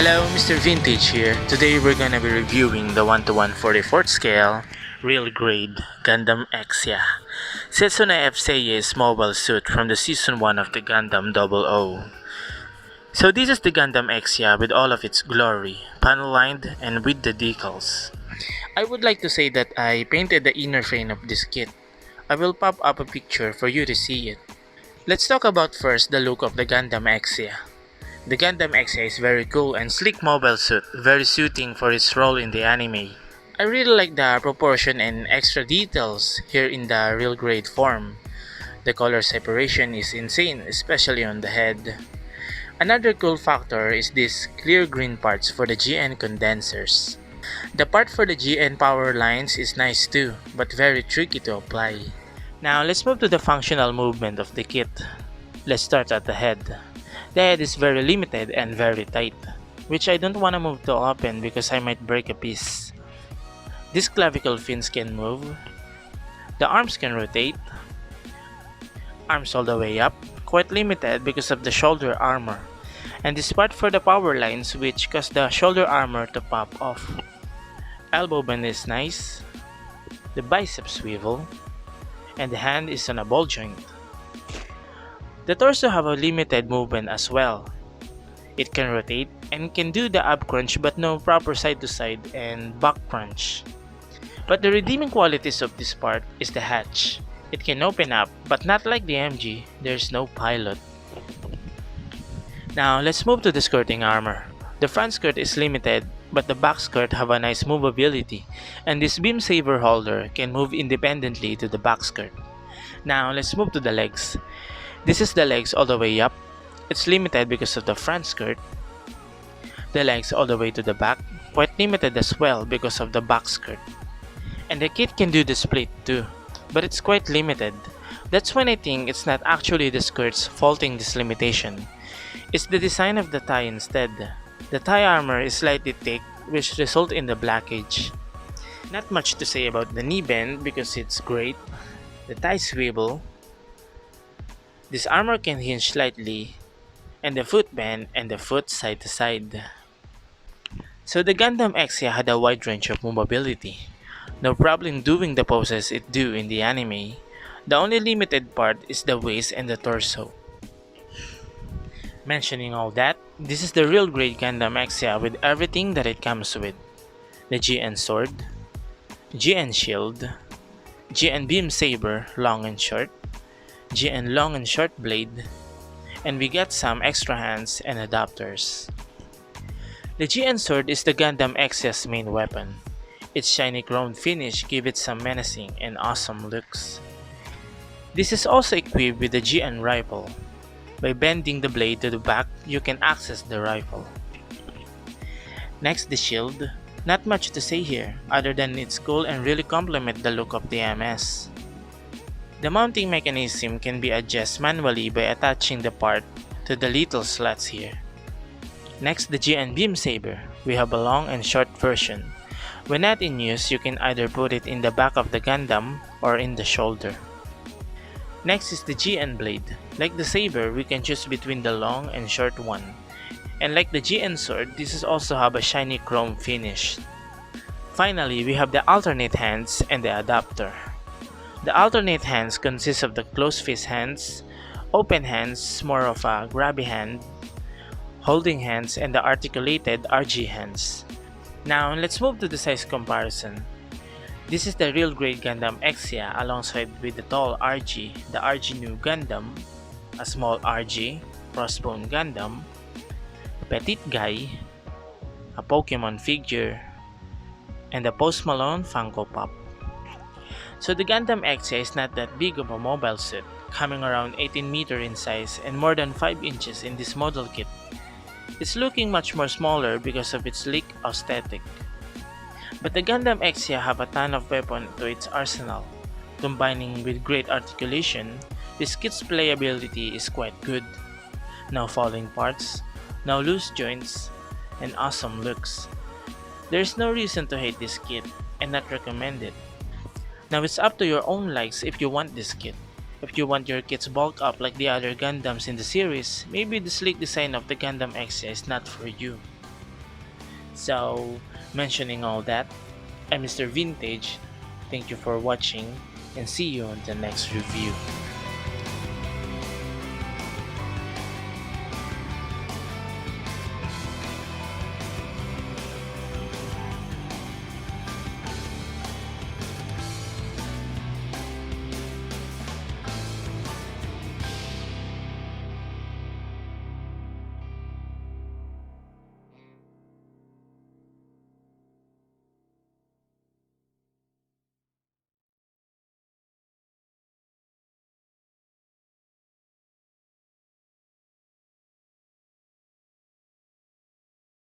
Hello, Mr. Vintage here. Today we're gonna be reviewing the 1 to 144th scale real grade Gundam Exia. Setsuna F. Seiya's mobile suit from the season 1 of the Gundam 00. So this is the Gundam Exia with all of its glory, panel lined and with the decals. I would like to say that I painted the inner frame of this kit. I will pop up a picture for you to see it. Let's talk about first the look of the Gundam Exia. The Gundam Exia is very cool and sleek mobile suit, very suiting for its role in the anime. I really like the proportion and extra details here in the real grade form. The color separation is insane, especially on the head. Another cool factor is these clear green parts for the GN condensers. The part for the GN power lines is nice too, but very tricky to apply. Now let's move to the functional movement of the kit. Let's start at the head. The head is very limited and very tight, which I don't want to move too often because I might break a piece. These clavicle fins can move, the arms can rotate, arms all the way up, quite limited because of the shoulder armor, and this part for the power lines which cause the shoulder armor to pop off. Elbow bend is nice, the biceps swivel, and the hand is on a ball joint. The torso have a limited movement as well. It can rotate and can do the ab crunch but no proper side to side and back crunch. But the redeeming qualities of this part is the hatch. It can open up but not like the MG, there's no pilot. Now let's move to the skirting armor. The front skirt is limited but the back skirt have a nice movability and this beam saber holder can move independently to the back skirt. Now let's move to the legs. This is the legs all the way up. It's limited because of the front skirt. The legs all the way to the back, quite limited as well because of the back skirt. And the kit can do the split too, but it's quite limited. That's when I think it's not actually the skirts faulting this limitation. It's the design of the tie instead. The tie armor is slightly thick which result in the blackage. Not much to say about the knee bend because it's great. The tie swivel. This armor can hinge slightly, and the foot bend and the foot side to side. So the Gundam Exia had a wide range of movability. No problem doing the poses it do in the anime. The only limited part is the waist and the torso. Mentioning all that, this is the real grade Gundam Exia with everything that it comes with. The GN sword, GN shield, GN beam saber long and short, GN long and short blade, and we got some extra hands and adapters. The GN sword is the Gundam Exia's main weapon. Its shiny chrome finish gives it some menacing and awesome looks. This is also equipped with the GN rifle. By bending the blade to the back, you can access the rifle. Next, the shield. Not much to say here, other than it's cool and really complement the look of the MS. The mounting mechanism can be adjusted manually by attaching the part to the little slots here. Next, the GN beam saber. We have a long and short version. When not in use, you can either put it in the back of the Gundam or in the shoulder. Next is the GN blade. Like the saber, we can choose between the long and short one. And like the GN sword, this is also have a shiny chrome finish. Finally, we have the alternate hands and the adapter. The alternate hands consist of the closed fist hands, open hands, more of a grabby hand, holding hands, and the articulated RG hands. Now let's move to the size comparison. This is the real grade Gundam Exia alongside with the tall RG, the RG New Gundam, a small RG, Crossbone Gundam, Petite Guy, a Pokemon figure, and the Post Malone Funko Pop. So the Gundam Exia is not that big of a mobile suit, coming around 18 meters in size and more than 5 inches in this model kit. It's looking much more smaller because of its sleek aesthetic. But the Gundam Exia have a ton of weapons to its arsenal. Combining with great articulation, this kit's playability is quite good. No falling parts, no loose joints, and awesome looks. There's no reason to hate this kit and not recommend it. Now it's up to your own likes if you want this kit. If you want your kits bulk up like the other Gundams in the series, maybe the sleek design of the Gundam Exia is not for you. So, mentioning all that, I'm Mr. Vintage. Thank you for watching and see you on the next review.